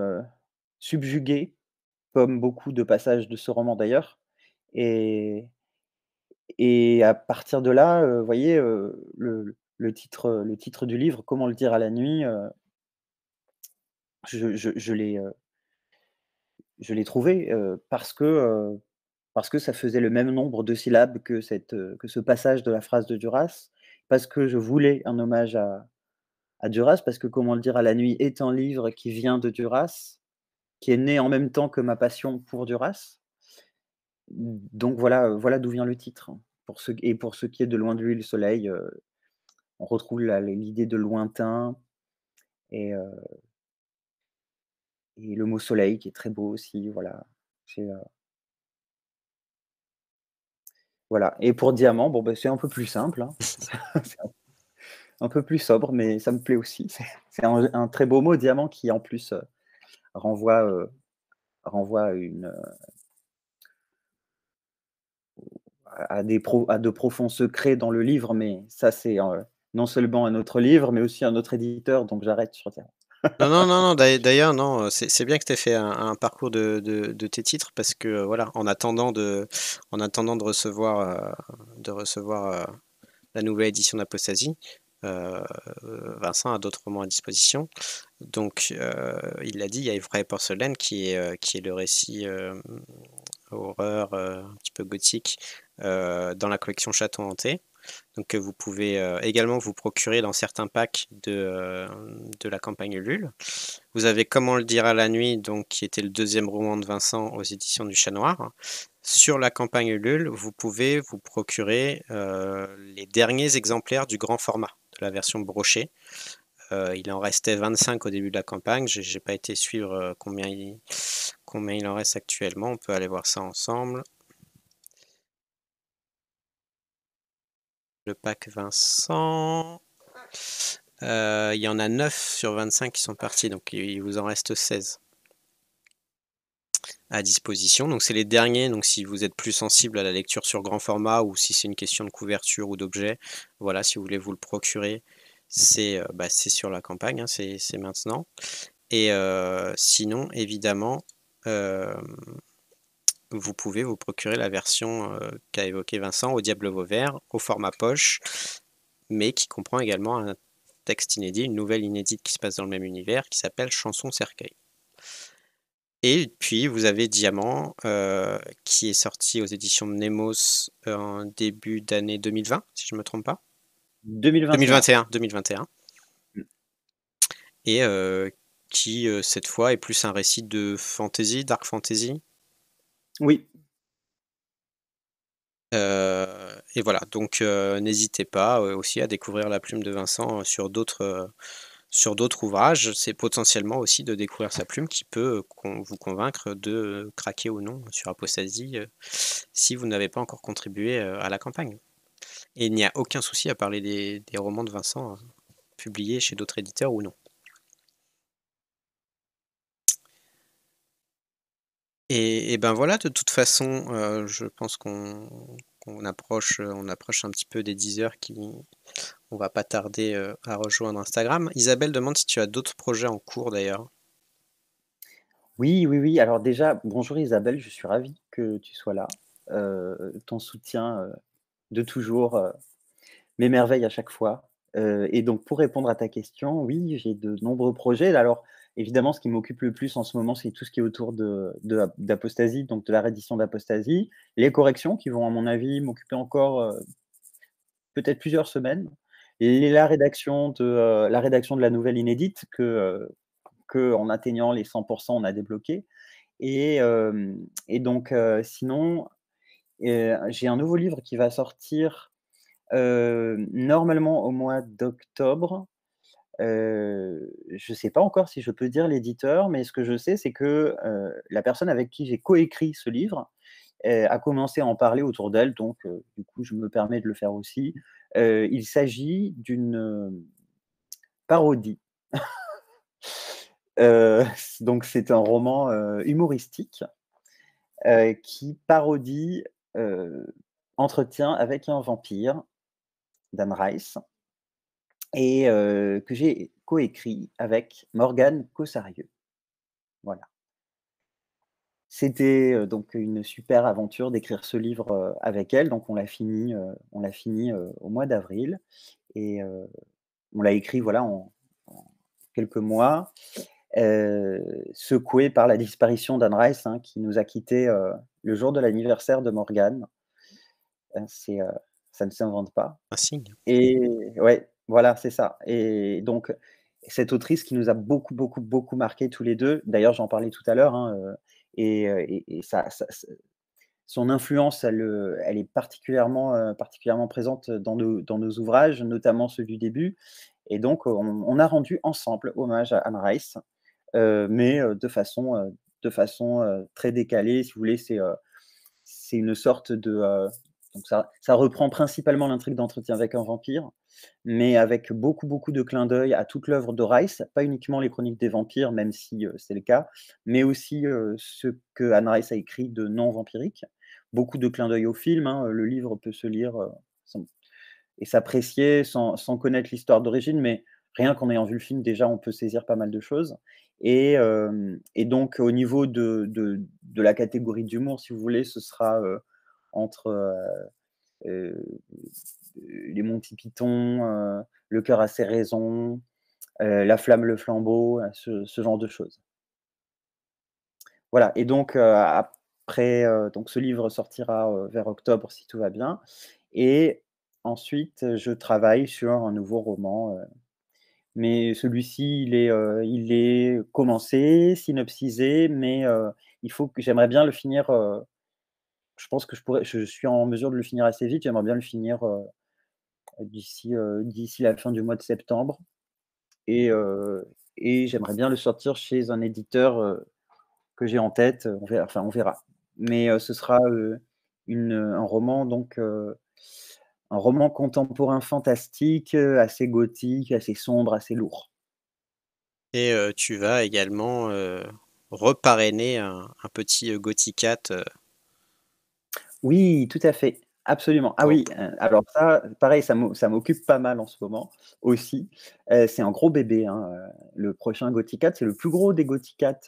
subjugué, comme beaucoup de passages de ce roman d'ailleurs et à partir de là, vous voyez, le titre du livre, Comment le dire à la nuit, je l'ai, je l'ai trouvé, parce que ça faisait le même nombre de syllabes que ce passage de la phrase de Duras, parce que je voulais un hommage à Duras, parce que Comment le dire à la nuit est un livre qui vient de Duras, qui est né en même temps que ma passion pour Duras. Donc voilà, voilà d'où vient le titre. Pour ce qui est de Loin de lui le soleil, on retrouve l'idée de lointain et heu et le mot soleil qui est très beau aussi, voilà. C'est, voilà et pour diamant, bon, bah, c'est un peu plus simple, hein. C'est un peu plus sobre, mais ça me plaît aussi. C'est un très beau mot diamant qui en plus, renvoie, renvoie à à de profonds secrets dans le livre, mais ça c'est, non seulement un autre livre, mais aussi un autre éditeur, donc j'arrête sur diamant. Non, non, non, non, d'ailleurs, non, c'est bien que tu aies fait un parcours de tes titres parce que, voilà, en attendant de recevoir la nouvelle édition d'Apostasie, euh, Vincent a d'autres romans à disposition. Donc, il l'a dit, il y a Effroi et Porcelaine qui est le récit horreur un petit peu gothique dans la collection Château Hanté. Donc, que vous pouvez également vous procurer dans certains packs de la campagne Ulule. Vous avez Comment le dire à la nuit, donc, qui était le deuxième roman de Vincent aux éditions du Chat Noir. Sur la campagne Ulule, vous pouvez vous procurer les derniers exemplaires du grand format, de la version brochée. Il en restait 25 au début de la campagne. Je n'ai pas été suivre combien il en reste actuellement. On peut aller voir ça ensemble. Le pack Vincent. Il y en a 9 sur 25 qui sont partis, donc il vous en reste 16 à disposition. Donc c'est les derniers, donc si vous êtes plus sensible à la lecture sur grand format ou si c'est une question de couverture ou d'objet, voilà, si vous voulez vous le procurer, c'est sur la campagne, hein, c'est maintenant. Et sinon, évidemment, vous pouvez vous procurer la version qu'a évoqué Vincent, Au Diable Vauvert, au format poche, mais qui comprend également un texte inédit, une nouvelle inédite qui se passe dans le même univers, qui s'appelle Chanson Cercueil. Et puis vous avez Diamant, qui est sorti aux éditions Nemos en début d'année 2020, si je ne me trompe pas. 2021. 2021, 2021. Mmh. Et qui, cette fois, est plus un récit de fantasy, dark fantasy. Oui. Et voilà, donc n'hésitez pas aussi à découvrir la plume de Vincent sur d'autres ouvrages. C'est potentiellement aussi de découvrir sa plume qui peut vous convaincre de craquer ou non sur Apostasie si vous n'avez pas encore contribué à la campagne. Et il n'y a aucun souci à parler des romans de Vincent publiés chez d'autres éditeurs ou non. Et ben voilà, de toute façon, je pense qu'on approche un petit peu des 10 heures on va pas tarder à rejoindre Instagram. Isabelle demande si tu as d'autres projets en cours d'ailleurs. Oui, oui, oui. Alors déjà, bonjour Isabelle, je suis ravi que tu sois là. ton soutien, de toujours, m'émerveille à chaque fois. Et donc pour répondre à ta question, oui, j'ai de nombreux projets. Alors évidemment, ce qui m'occupe le plus en ce moment, c'est tout ce qui est autour d'Apostasie, donc de la réédition d'Apostasie. Les corrections qui vont, à mon avis, m'occuper encore, peut-être plusieurs semaines. Et la rédaction de la nouvelle inédite qu'en atteignant les 100 on a débloqué. Et donc sinon, j'ai un nouveau livre qui va sortir, normalement au mois d'octobre. Je ne sais pas encore si je peux dire l'éditeur, mais ce que je sais, c'est que, la personne avec qui j'ai coécrit ce livre, a commencé à en parler autour d'elle, donc du coup, je me permets de le faire aussi. Il s'agit d'une, parodie. Donc c'est un roman, humoristique, qui parodie, heu, Entretien avec un vampire d'Anne Rice et que j'ai coécrit avec Morgane Cossarieux. Voilà. C'était, donc une super aventure d'écrire ce livre, avec elle, donc on l'a fini, au mois d'avril et on l'a écrit, voilà, en quelques mois, secoué par la disparition d'Anne Rice, hein, qui nous a quittés, le jour de l'anniversaire de Morgane. C'est, ça ne s'invente pas. Un signe. Et ouais, voilà, c'est ça. Et donc cette autrice qui nous a beaucoup, beaucoup, beaucoup marqués tous les 2. D'ailleurs, j'en parlais tout à l'heure, hein, et son influence, elle est particulièrement présente dans nos ouvrages, notamment ceux du début. Et donc on a rendu ensemble hommage à Anne Rice, mais de façon très décalée. Si vous voulez, c'est une sorte de, donc ça reprend principalement l'intrigue d'Entretien avec un vampire, mais avec beaucoup, beaucoup de clins d'œil à toute l'œuvre de Rice, pas uniquement les Chroniques des vampires, même si, c'est le cas, mais aussi, ce que Anne Rice a écrit de non vampirique. Beaucoup de clins d'œil au film, hein, le livre peut se lire, sans et s'apprécier sans connaître l'histoire d'origine, mais rien qu'en ayant vu le film, déjà, on peut saisir pas mal de choses. Et donc au niveau de la catégorie d'humour, si vous voulez, ce sera, entre, heu, les Monty Python, Le cœur a ses raisons, La flamme, le flambeau, ce genre de choses. Voilà. Et donc après, donc ce livre sortira, vers octobre si tout va bien. Et ensuite, je travaille sur un nouveau roman, mais celui-ci, il est commencé, synopsisé, mais il faut que j'aimerais bien le finir, je pense que je suis en mesure de le finir assez vite. J'aimerais bien le finir, d'ici la fin du mois de septembre. Et heu et j'aimerais bien le sortir chez un éditeur, que j'ai en tête. On verra. Mais ce sera, un roman, donc un roman contemporain fantastique, assez gothique, assez sombre, assez lourd. Et tu vas également, reparrainer un petit, Gothicat, Oui, tout à fait, absolument. Ah pour oui, alors ça, pareil, ça m'occupe pas mal en ce moment aussi. C'est un gros bébé, hein, le prochain Gothicat, c'est le plus gros des Gothicat.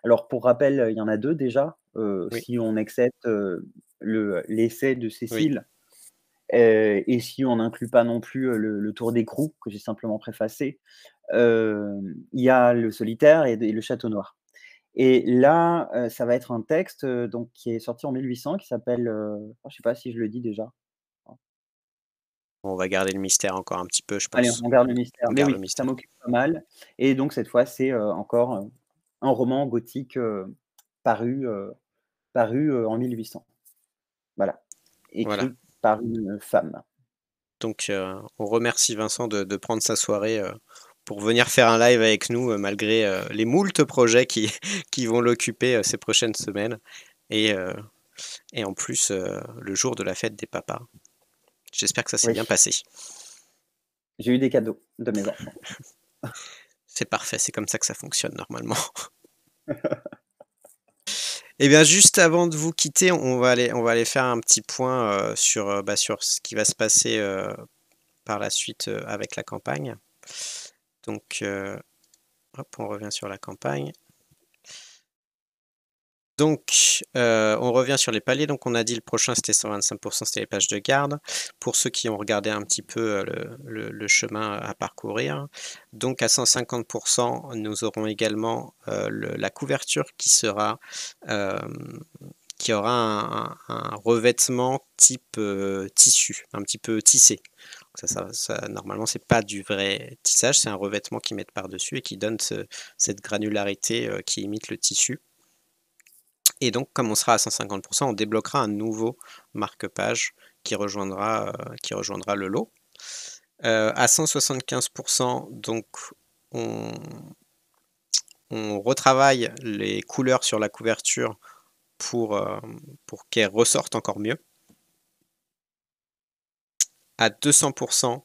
Alors pour rappel, il y en a 2 déjà, oui, si on accepte, l'essai de oui. Cécile, et si on n'inclut pas non plus, le Tour d'écrou que j'ai simplement préfacé. Il y a le solitaire et le Château noir. Et là, ça va être un texte, donc qui est sorti en 1800, qui s'appelle, je sais pas si je le dis déjà? On va garder le mystère encore un petit peu, je Allez, pense. on garde le mystère. On Mais garde le oui, ça mystère. m'occupe pas mal. Et donc cette fois, c'est, encore, un roman gothique, paru, en 1800. Voilà, Voilà. écrit par une femme. Donc, on remercie Vincent de prendre sa soirée, pour venir faire un live avec nous, malgré, les moultes projets qui qui vont l'occuper, ces prochaines semaines et heu et en plus, le jour de la fête des papas. J'espère que ça s'est Oui, bien passé. j'ai eu des cadeaux de mes enfants. C'est parfait, c'est comme ça que ça fonctionne normalement. Et bien, juste avant de vous quitter, on va aller faire un petit point, sur, sur ce qui va se passer, par la suite, avec la campagne. Donc, hop, on revient sur la campagne. Donc, on revient sur les paliers. Donc, on a dit le prochain, c'était 125%, c'était les pages de garde. Pour ceux qui ont regardé un petit peu le chemin à parcourir. Donc, à 150%, nous aurons également la couverture qui aura un revêtement type tissu, un petit peu tissé. Normalement, c'est pas du vrai tissage, c'est un revêtement qu'ils mettent par-dessus et qui donne cette granularité qui imite le tissu. Et donc, comme on sera à 150%, on débloquera un nouveau marque-page qui rejoindra le lot. À 175%, donc on, on retravaille les couleurs sur la couverture pour qu'elles ressortent encore mieux. À 200%,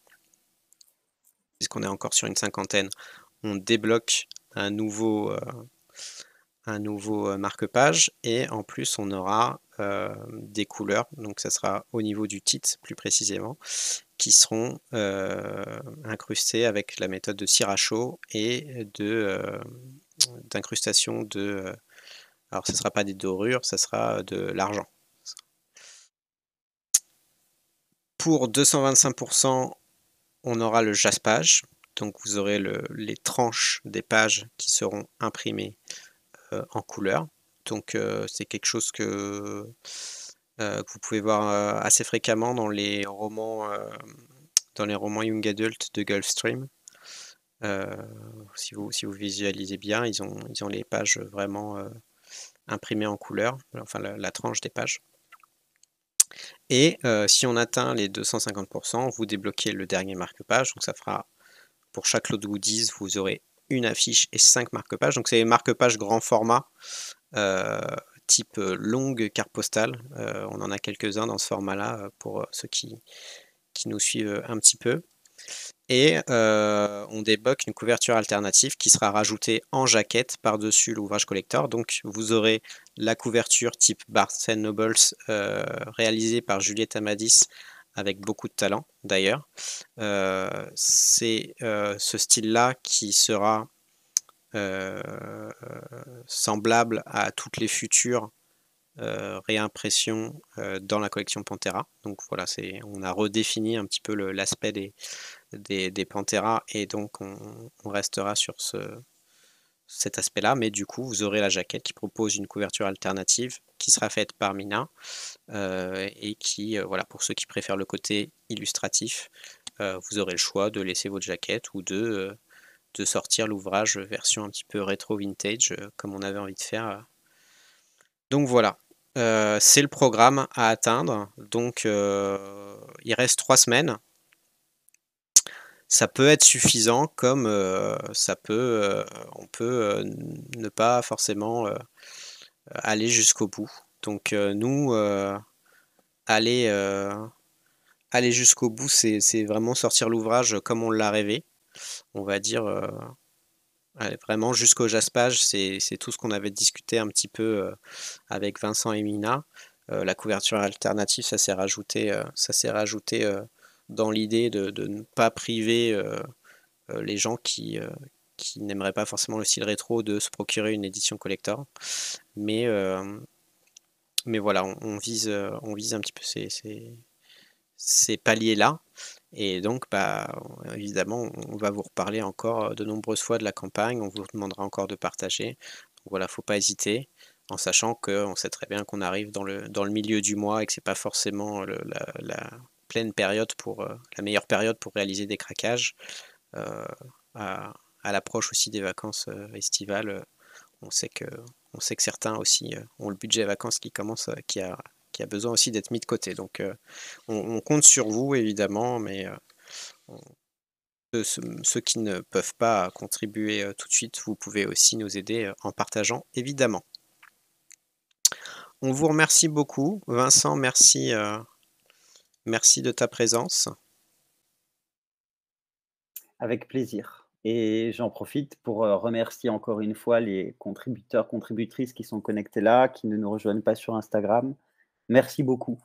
puisqu'on est encore sur une cinquantaine, on débloque un nouveau marque-page et en plus on aura des couleurs, donc ça sera au niveau du titre plus précisément, qui seront incrustées avec la méthode de cire à chaud et d'incrustation de... alors ce ne sera pas des dorures, ça sera de l'argent. Pour 225%, on aura le jaspage, donc vous aurez les tranches des pages qui seront imprimées en couleur. Donc c'est quelque chose que vous pouvez voir assez fréquemment dans les romans young adult de Gulfstream. Si vous visualisez bien, ils ont les pages vraiment imprimées en couleur, enfin la tranche des pages. Et si on atteint les 250%, vous débloquez le dernier marque-page. Donc ça fera, pour chaque lot de goodies, vous aurez une affiche et 5 marque-pages. Donc c'est les marque-pages grand format, type longue carte postale. On en a quelques-uns dans ce format-là pour ceux qui nous suivent un petit peu. Et on débloque une couverture alternative qui sera rajoutée en jaquette par-dessus l'ouvrage collector. Donc vous aurez la couverture type Barnes Nobles réalisée par Juliette Amadis avec beaucoup de talent d'ailleurs. C'est ce style-là qui sera semblable à toutes les futures réimpressions dans la collection Pantera. Donc voilà, on a redéfini un petit peu l'aspect des Pantera et donc on restera sur cet aspect-là, mais du coup vous aurez la jaquette qui propose une couverture alternative qui sera faite par Mina et qui, voilà, pour ceux qui préfèrent le côté illustratif, vous aurez le choix de laisser votre jaquette ou de sortir l'ouvrage version un petit peu rétro vintage comme on avait envie de faire. Donc voilà, c'est le programme à atteindre. Donc il reste 3 semaines. Ça peut être suffisant comme on peut ne pas forcément aller jusqu'au bout. Donc nous, aller, aller jusqu'au bout, c'est vraiment sortir l'ouvrage comme on l'a rêvé. On va dire vraiment jusqu'au jaspage, c'est tout ce qu'on avait discuté un petit peu avec Vincent et Mina. La couverture alternative, ça s'est rajouté dans l'idée de ne pas priver les gens qui n'aimeraient pas forcément le style rétro de se procurer une édition collector. Mais voilà, on vise un petit peu ces paliers-là. Et donc, bah, évidemment, on va vous reparler encore de nombreuses fois de la campagne, on vous demandera encore de partager. Donc voilà, faut pas hésiter, en sachant qu'on sait très bien qu'on arrive dans le milieu du mois et que c'est pas forcément la pleine période la meilleure période pour réaliser des craquages. À, à l'approche aussi des vacances estivales, on sait que certains aussi ont le budget vacances qui commence, qui a besoin aussi d'être mis de côté. Donc on compte sur vous évidemment, mais ceux qui ne peuvent pas contribuer tout de suite, vous pouvez aussi nous aider en partageant évidemment. On vous remercie beaucoup. Vincent, merci, merci de ta présence. Avec plaisir. Et j'en profite pour remercier encore une fois les contributeurs, contributrices qui sont connectés là, qui ne nous rejoignent pas sur Instagram. Merci beaucoup.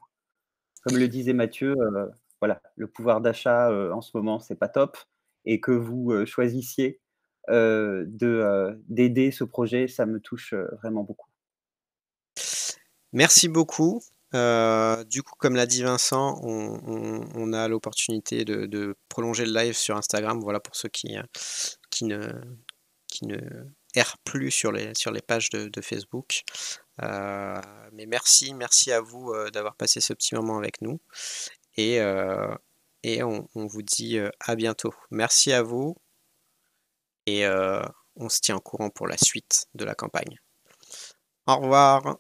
Comme le disait Mathieu, voilà, le pouvoir d'achat en ce moment, c'est pas top. Et que vous choisissiez d'aider ce projet, ça me touche vraiment beaucoup. Merci beaucoup. Du coup, comme l'a dit Vincent, on a l'opportunité de prolonger le live sur Instagram. Voilà pour ceux qui ne qui ne errent plus sur les pages de Facebook. Heu, mais merci à vous, d'avoir passé ce petit moment avec nous et heu et on vous dit, à bientôt. Merci à vous et on se tient au courant pour la suite de la campagne. Au revoir.